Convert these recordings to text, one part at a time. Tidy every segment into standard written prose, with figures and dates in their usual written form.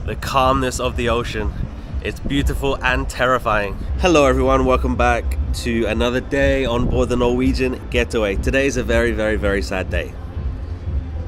the calmness of the ocean. It's beautiful and terrifying. Hello everyone, welcome back to another day on board the Norwegian Getaway. Today is a very, very, very sad day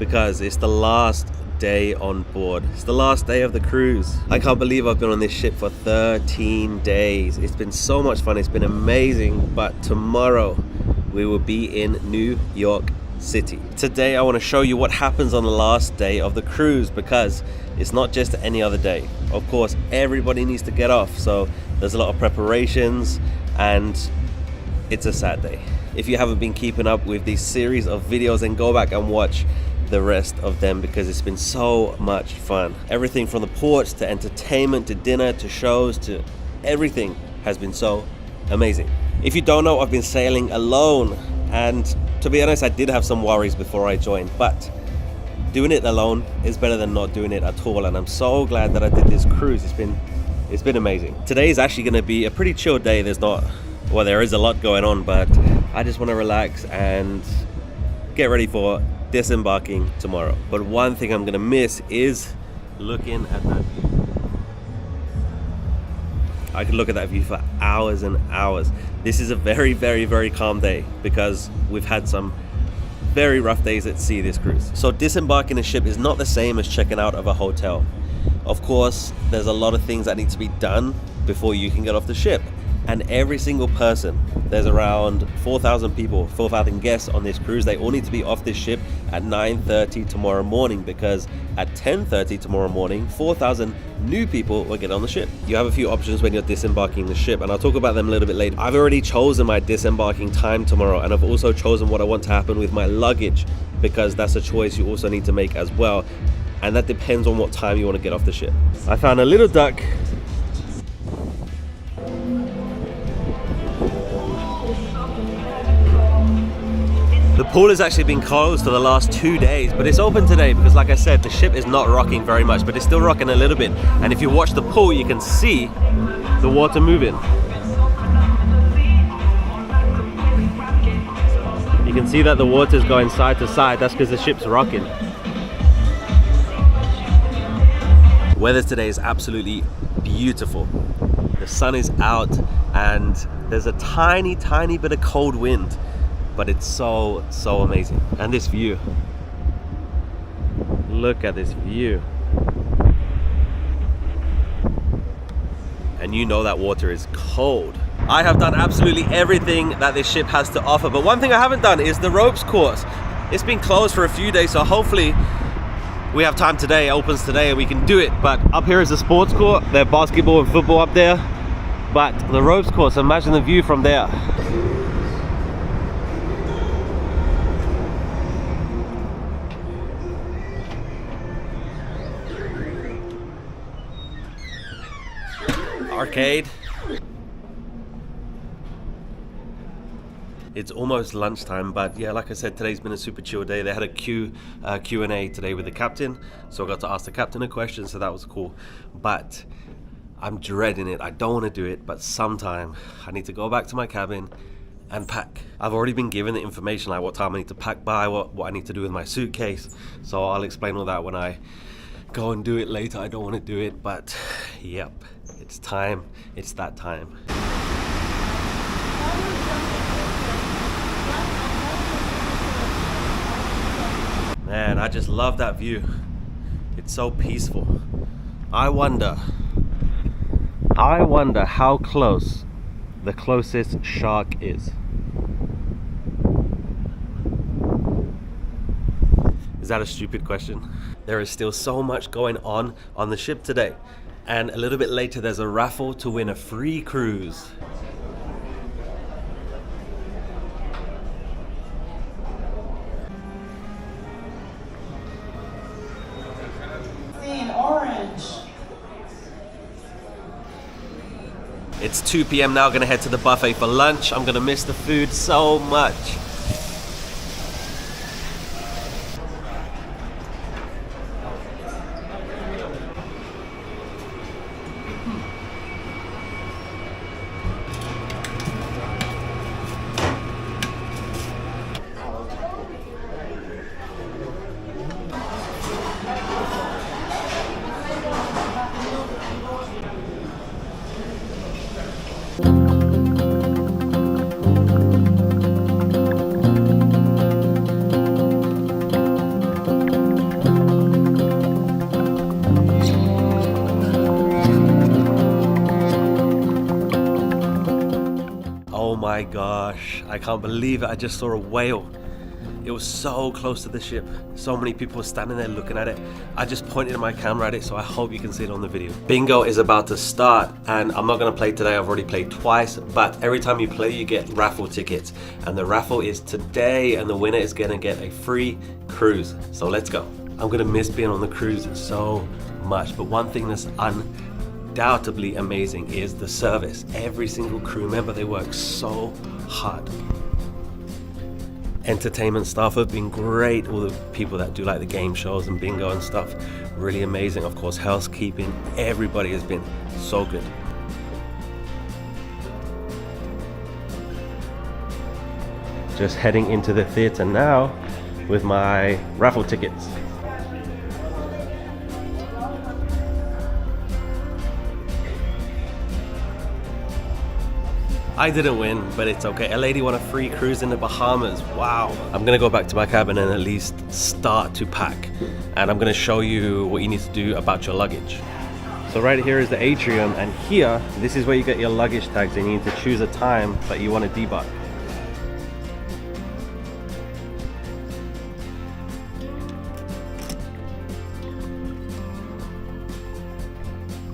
because it's the last day on board. It's the last day of the cruise. I can't believe I've been on this ship for 13 days. It's been so much fun, it's been amazing, but tomorrow we will be in New York City. Today I want to show you what happens on the last day of the cruise, because it's not just any other day. Of course, everybody needs to get off, so there's a lot of preparations and it's a sad day. If you haven't been keeping up with these series of videos, then go back and watch the rest of them because it's been so much fun. Everything from the ports to entertainment to dinner to shows to everything has been so amazing. If you don't know, I've been sailing alone, and to be honest, I did have some worries before I joined, but doing it alone is better than not doing it at all, and I'm so glad that I did this cruise. It's been amazing. Today is actually going to be a pretty chill day. There is a lot going on, but I just want to relax and get ready for disembarking tomorrow. But one thing I'm going to miss is looking at that view. I could look at that view for hours and hours. This is a very, very, very calm day because we've had some very rough days at sea this cruise. So disembarking a ship is not the same as checking out of a hotel. Of course, there's a lot of things that need to be done before you can get off the ship. And every single person, there's around 4,000 people, 4,000 guests on this cruise. They all need to be off this ship at 9:30 tomorrow morning, because at 10:30 tomorrow morning, 4,000 new people will get on the ship. You have a few options when you're disembarking the ship, and I'll talk about them a little bit later. I've already chosen my disembarking time tomorrow, and I've also chosen what I want to happen with my luggage, because that's a choice you also need to make as well. And that depends on what time you want to get off the ship. I found a little duck. The pool has actually been closed for the last 2 days, but it's open today because, like I said, the ship is not rocking very much, but it's still rocking a little bit. And if you watch the pool, you can see the water moving. You can see that the water is going side to side. That's because the ship's rocking. Weather today is absolutely beautiful. The sun is out and there's a tiny, tiny bit of cold wind, but it's so, so amazing. And this view, look at this view. And you know that water is cold. I have done absolutely everything that this ship has to offer, but one thing I haven't done is the ropes course. It's been closed for a few days, so hopefully we have time today, it opens today, and we can do it. But up here is the sports court. There's basketball and football up there, but the ropes course, imagine the view from there. Arcade. It's almost lunchtime, but yeah, like I said, today's been a super chill day. They had a Q&A today with the captain, so I got to ask the captain a question, so that was cool. But I'm dreading it. I don't want to do it, but sometime I need to go back to my cabin and pack. I've already been given the information, like what time I need to pack by, what I need to do with my suitcase, so I'll explain all that when I go and do it later. I don't want to do it, but yep, it's time. It's that time. Man, I just love that view. It's so peaceful. I wonder how close the closest shark is. Is that a stupid question? There is still so much going on the ship today. And a little bit later, there's a raffle to win a free cruise. Orange. It's 2 p.m. now, gonna head to the buffet for lunch. I'm gonna miss the food so much. my gosh, I can't believe it. I just saw a whale. It was so close to the ship. So many people were standing there looking at it. I just pointed my camera at it, so I hope you can see it on the video. Bingo is about to start, and I'm not gonna play today. I've already played twice, but every time you play, you get raffle tickets. And the raffle is today, and the winner is gonna get a free cruise. So let's go. I'm gonna miss being on the cruise so much, but one thing that's undoubtedly amazing is the service. Every single crew member, they work so hard. Entertainment staff have been great. All the people that do like the game shows and bingo and stuff, really amazing. Of course, housekeeping, everybody has been so good. Just heading into the theater now with my raffle tickets. I didn't win, but it's okay. A lady won a free cruise in the Bahamas. Wow. I'm gonna go back to my cabin and at least start to pack. And I'm gonna show you what you need to do about your luggage. So right here is the atrium, and here, this is where you get your luggage tags, and you need to choose a time that you want to debug.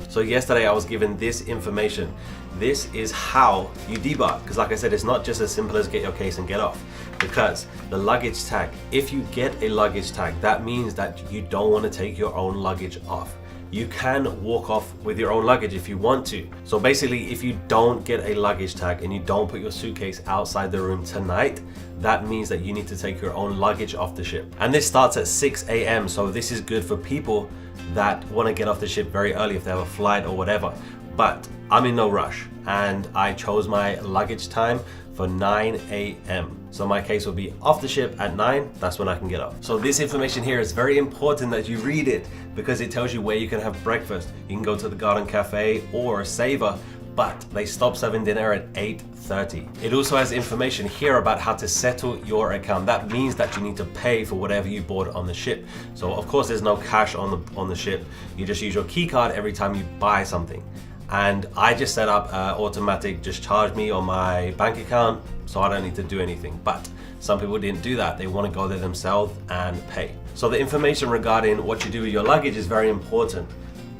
So yesterday I was given this information. This is how you debug, because like I said, it's not just as simple as get your case and get off. Because the luggage tag, if you get a luggage tag, that means that you don't want to take your own luggage off. You can walk off with your own luggage if you want to. So basically, if you don't get a luggage tag and you don't put your suitcase outside the room tonight, that means that you need to take your own luggage off the ship. And this starts at 6 a.m. So this is good for people that want to get off the ship very early if they have a flight or whatever. But I'm in no rush, and I chose my luggage time for 9 a.m. So my case will be off the ship at 9, that's when I can get off. So this information here is very important that you read it, because it tells you where you can have breakfast. You can go to the Garden Cafe or Saver, but they stop serving dinner at 8:30. It also has information here about how to settle your account. That means that you need to pay for whatever you bought on the ship. So of course there's no cash on the ship. You just use your key card every time you buy something. And I just set up automatic, just charge me on my bank account, so I don't need to do anything. But some people didn't do that. They want to go there themselves and pay. So the information regarding what you do with your luggage is very important,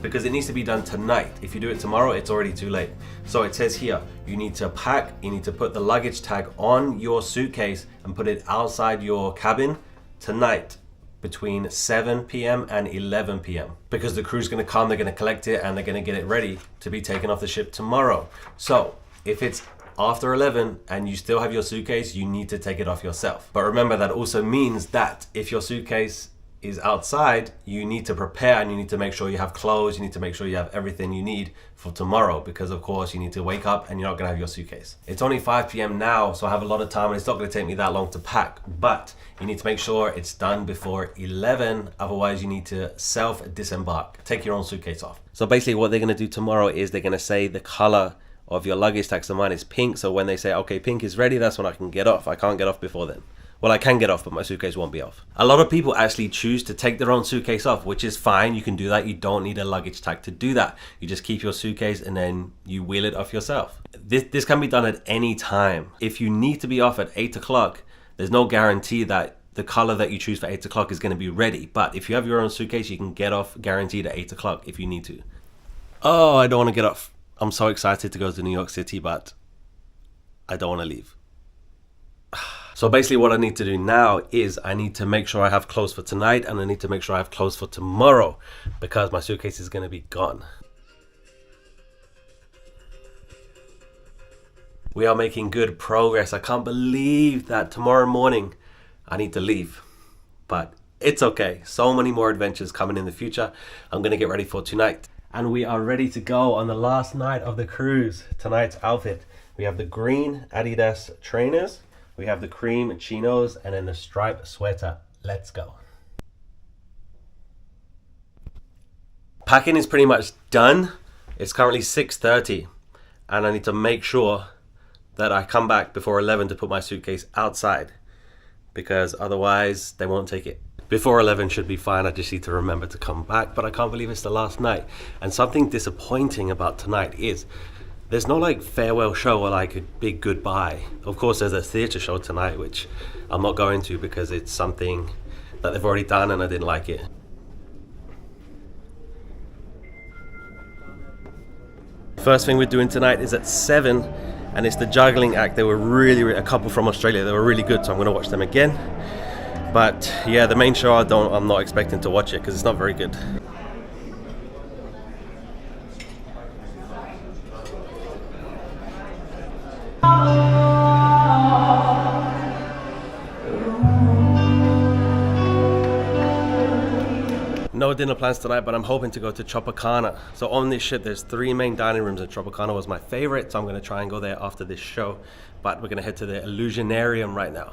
because it needs to be done tonight. If you do it tomorrow, it's already too late. So it says here, you need to pack, you need to put the luggage tag on your suitcase and put it outside your cabin tonight, between 7 p.m. and 11 p.m. because the crew's gonna come, they're gonna collect it, and they're gonna get it ready to be taken off the ship tomorrow. So if it's after 11 and you still have your suitcase, you need to take it off yourself. But remember, that also means that if your suitcase is outside, you need to prepare, and you need to make sure you have clothes, you need to make sure you have everything you need for tomorrow, because of course you need to wake up and you're not gonna have your suitcase. It's only 5 p.m. now, so I have a lot of time, and it's not gonna take me that long to pack, but you need to make sure it's done before 11, otherwise you need to self-disembark, take your own suitcase off. So basically what they're gonna do tomorrow is they're gonna say the color of your luggage tag. So mine is pink, so when they say, okay, pink is ready, that's when I can get off. I can't get off before then. Well, I can get off, but my suitcase won't be off. A lot of people actually choose to take their own suitcase off, which is fine. You can do that. You don't need a luggage tag to do that. You just keep your suitcase and then you wheel it off yourself. This can be done at any time. If you need to be off at 8 o'clock, there's no guarantee that the color that you choose for 8 o'clock is going to be ready. But if you have your own suitcase, you can get off guaranteed at 8 o'clock if you need to. Oh, I don't want to get off. I'm so excited to go to New York City, but I don't want to leave. So basically what I need to do now is I need to make sure I have clothes for tonight, and I need to make sure I have clothes for tomorrow, because my suitcase is going to be gone. We are making good progress. I can't believe that tomorrow morning I need to leave, but it's okay. So many more adventures coming in the future. I'm going to get ready for tonight. And we are ready to go on the last night of the cruise. Tonight's outfit, we have the green Adidas trainers, we have the cream chinos, and then the striped sweater. Let's go. Packing is pretty much done. It's currently 6:30, and I need to make sure that I come back before 11 to put my suitcase outside, because otherwise they won't take it. Before 11 should be fine. I just need to remember to come back, but I can't believe it's the last night. And something disappointing about tonight is There's no like farewell show or like a big goodbye. Of course, there's a theatre show tonight, which I'm not going to because it's something that they've already done and I didn't like it. First thing we're doing tonight is at 7, and it's the juggling act. They were really a couple from Australia. They were really good, so I'm going to watch them again. But yeah, the main show I'm not expecting to watch it because it's not very good. No dinner plans tonight, but I'm hoping to go to Tropicana. So on this ship, there's 3 main dining rooms, and Tropicana was my favorite, so I'm going to try and go there after this show. But we're going to head to the Illusionarium right now.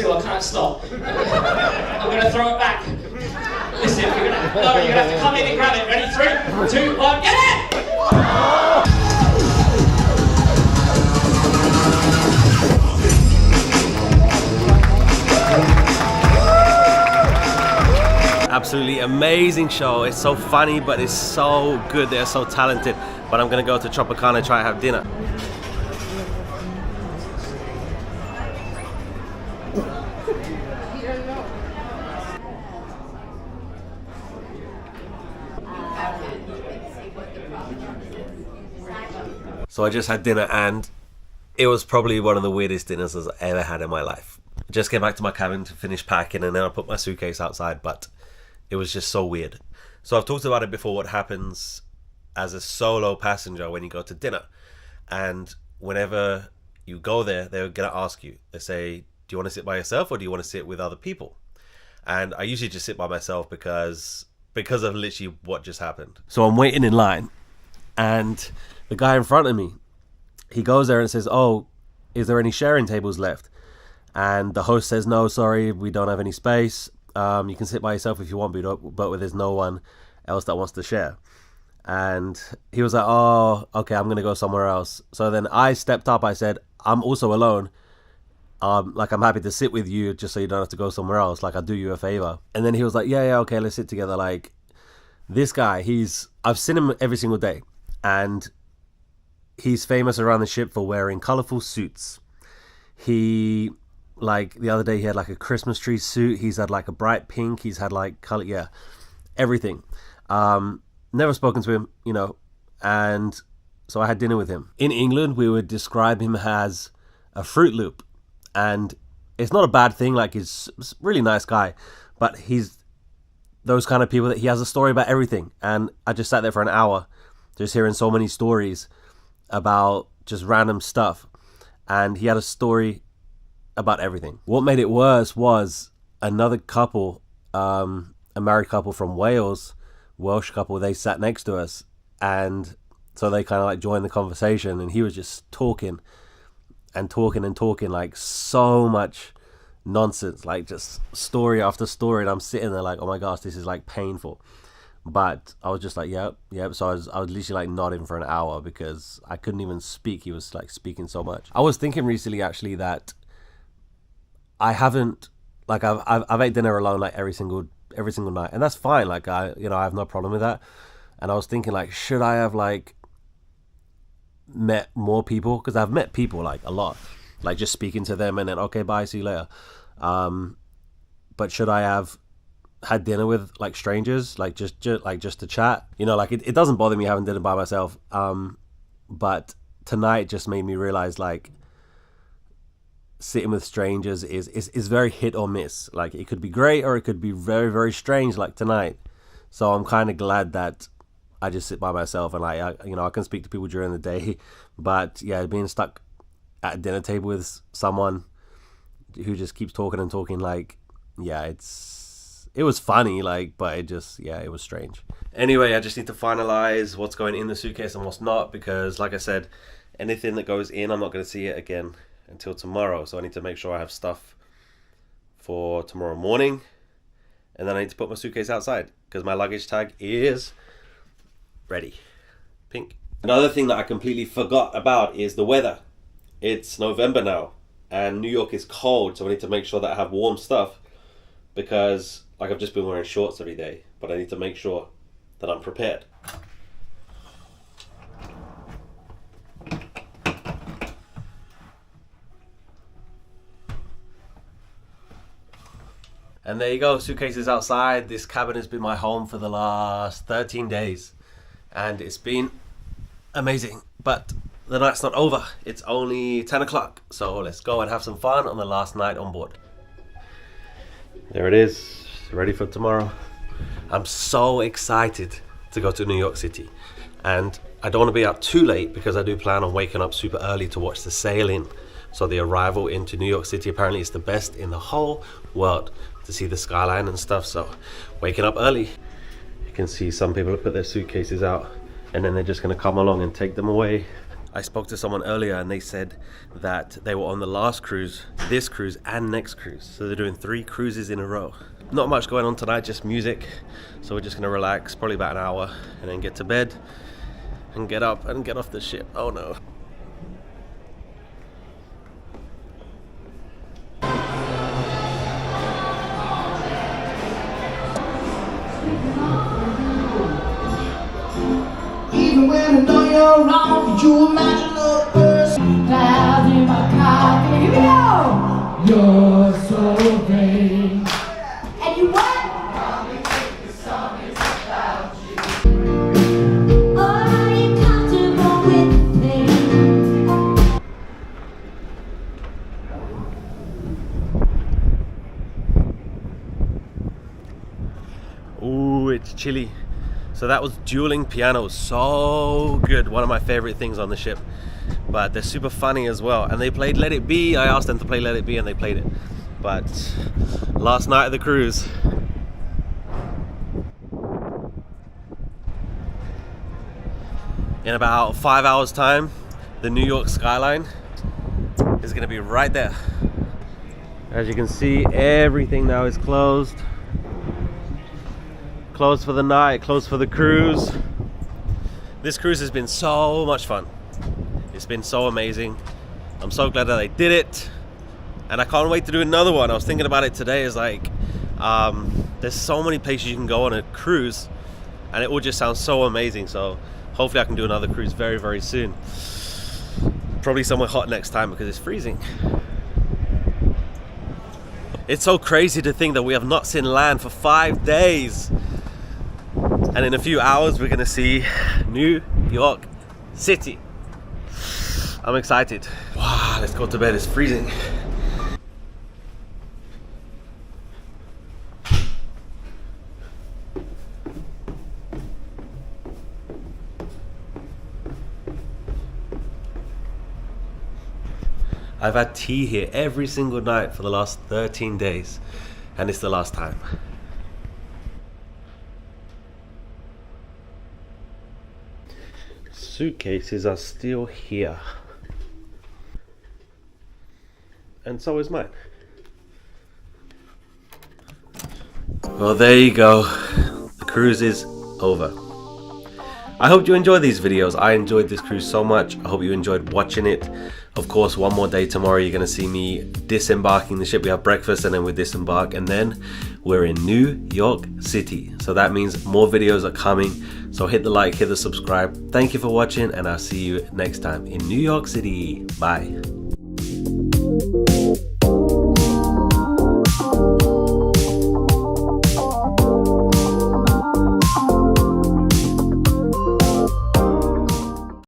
I can't stop. I'm going to throw it back. Listen, you're going to have to come in and grab it. Ready? 3, 2, 1, get it! Absolutely amazing show. It's so funny, but it's so good. They're so talented. But I'm going to go to Tropicana and try and have dinner. So I just had dinner, and it was probably one of the weirdest dinners I've ever had in my life. I just came back to my cabin to finish packing, and then I put my suitcase outside, but it was just so weird. So I've talked about it before, what happens as a solo passenger when you go to dinner. And whenever you go there, they're going to ask you, they say, do you want to sit by yourself or do you want to sit with other people? And I usually just sit by myself because of literally what just happened. So I'm waiting in line, and the guy in front of me, he goes there and says, oh, is there any sharing tables left? And the host says, no, sorry, we don't have any space. You can sit by yourself if you want, but there's no one else that wants to share. And he was like, oh, okay, I'm going to go somewhere else. So then I stepped up. I said, I'm also alone. Like, I'm happy to sit with you just so you don't have to go somewhere else. Like, I'll do you a favor. And then he was like, yeah, okay, let's sit together. Like, this guy, I've seen him every single day. And he's famous around the ship for wearing colorful suits. He, like, the other day he had like a Christmas tree suit. He's had like a bright pink. He's had like color, yeah, everything. Never spoken to him, you know, and so I had dinner with him. In England, we would describe him as a Fruit Loop, and it's not a bad thing. Like, he's a really nice guy, but he's those kind of people that he has a story about everything. And I just sat there for an hour just hearing so many stories about just random stuff, and he had a story about everything. What made it worse was another couple, a married couple from Wales, Welsh couple, they sat next to us, and so they kind of like joined the conversation, and he was just talking and talking and talking, like so much nonsense, like just story after story, and I'm sitting there like, oh my gosh, this is like painful. But I was just like, yep. So I was literally like nodding for an hour because I couldn't even speak. He was like speaking so much. I was thinking recently actually that I haven't, like, I've ate dinner alone like every single night, and that's fine. Like, I have no problem with that. And I was thinking, like, should I have like met more people? Because I've met people like a lot, like just speaking to them and then okay, bye, see you later. But should I have had dinner with like strangers, like just to chat? You know, like it doesn't bother me having dinner by myself. But tonight just made me realize, like, sitting with strangers is very hit or miss. Like, it could be great or it could be very, very strange, like tonight. So I'm kind of glad that I just sit by myself, and I can speak to people during the day. But yeah, being stuck at a dinner table with someone who just keeps talking and talking, like, yeah, it was funny, like, but it was strange. Anyway, I just need to finalize what's going in the suitcase and what's not, because like I said, anything that goes in, I'm not going to see it again until tomorrow. So I need to make sure I have stuff for tomorrow morning, and then I need to put my suitcase outside because my luggage tag is ready. Pink. Another thing that I completely forgot about is the weather. It's November now and New York is cold, so I need to make sure that I have warm stuff because like I've just been wearing shorts every day, but I need to make sure that I'm prepared. And there you go, suitcases outside. This cabin has been my home for the last 13 days. And it's been amazing. But the night's not over. It's only 10 o'clock. So let's go and have some fun on the last night on board. There it is, ready for tomorrow. I'm so excited to go to New York City. And I don't want to be up too late because I do plan on waking up super early to watch the sailing. So the arrival into New York City apparently is the best in the whole world to see the skyline and stuff. So waking up early. You can see some people have put their suitcases out and then they're just going to come along and take them away. I spoke to someone earlier and they said that they were on the last cruise, this cruise and next cruise. So they're doing 3 cruises in a row. Not much going on tonight, just music. So we're just going to relax, probably about an hour, and then get to bed and get up and get off the ship. Oh no. Even when I know you're wrong, could you imagine a person? Clouds in my coffee, here we go! You're so great. And you what? Probably think the song is about you. Are you comfortable with me? Ooh, it's chilly. So that was dueling pianos, so good. One of my favorite things on the ship. But they're super funny as well. And they played Let It Be. I asked them to play Let It Be and they played it. But last night of the cruise, in about 5 hours time, the New York skyline is gonna be right there. As you can see, everything now is closed. Closed for the night, closed for the cruise. This cruise has been so much fun. It's been so amazing. I'm so glad that I did it. And I can't wait to do another one. I was thinking about it today. It's like, there's so many places you can go on a cruise and it all just sounds so amazing. So hopefully I can do another cruise very, very soon. Probably somewhere hot next time because it's freezing. It's so crazy to think that we have not seen land for 5 days. And in a few hours, we're gonna see New York City. I'm excited. Wow, let's go to bed, it's freezing. I've had tea here every single night for the last 13 days, and it's the last time. Suitcases are still here. And so is mine. Well, there you go. The cruise is over. I hope you enjoyed these videos. I enjoyed this cruise so much. I hope you enjoyed watching it. Of course, one more day tomorrow, you're going to see me disembarking the ship. We have breakfast and then we disembark. And then we're in New York City. So that means more videos are coming. So hit the like, hit the subscribe. Thank you for watching and I'll see you next time in New York City. Bye.